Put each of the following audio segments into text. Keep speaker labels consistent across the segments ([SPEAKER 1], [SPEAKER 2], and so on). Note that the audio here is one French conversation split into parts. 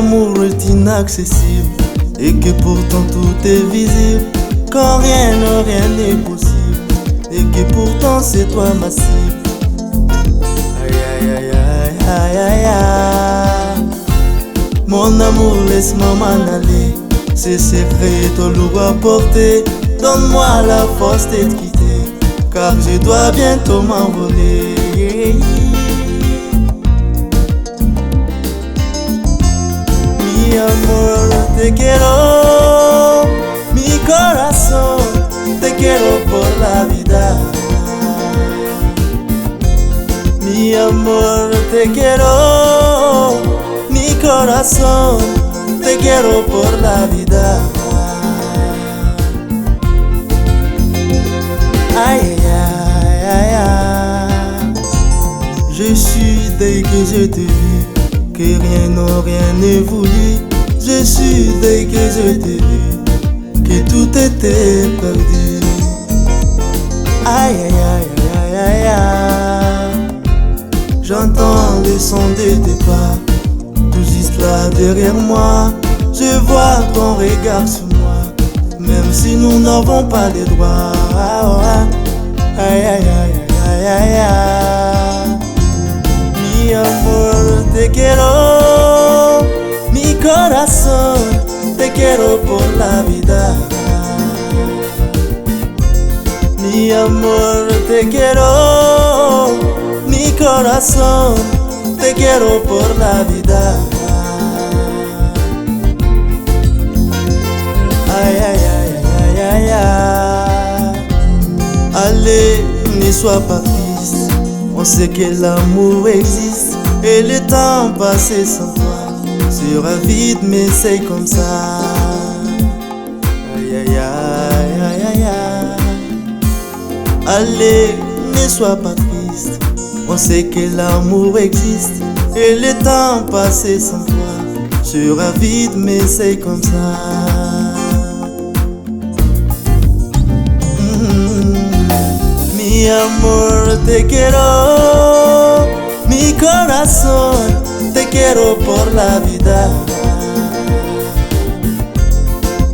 [SPEAKER 1] l'amour est inaccessible et que pourtant tout est visible, quand rien n'est possible et que pourtant c'est toi ma cible. Aïe aïe aïe aïe aïe aïe. Mon amour, laisse-moi m'en aller, ces secrets te lourds à porter. Donne-moi la force de te quitter, car je dois bientôt m'envoler. Mi amor, te quiero, mi corazón, te quiero por la vida. Mi amor, te quiero, mi corazón, te quiero por la vida. Aïe aïe aïe aïe. Je suis dès que je te vis, que rien n'est voulu. Je suis dès que je te vis, que tout était perdu. Aïe aïe aïe aïe aïe aïe. J'entends le son de tes pas, tout juste là derrière moi. Je vois ton regard sur moi, même si nous n'avons pas les droits. Aïe aïe aïe aïe aïe aïe. Mi amor, te quiero, mi corazón, te quiero por la vida. Mi amor, te quiero, mi corazón, te quiero por la vida. Aïe aïe aïe aïe aïe aïe. Allez, ne sois pas triste, on sait que l'amour existe et le temps passé sans toi sera vide, mais c'est comme ça. Aïe aïe aïe aïe aïe aïe. Allez, ne sois pas triste, on sait que l'amour existe et le temps passé sans toi sera vide, mais c'est comme ça. Mi amor, te quiero, mi corazón, te quiero por la vida.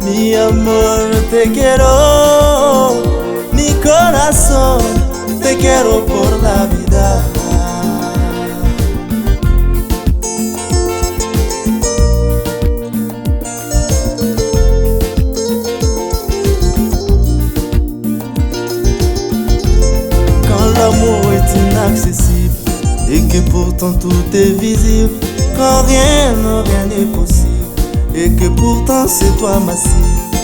[SPEAKER 1] Mi amor, te quiero, mi corazón, te quiero por la vida. L'amour est inaccessible et que pourtant tout est visible, quand rien n'est possible et que pourtant c'est toi ma cible.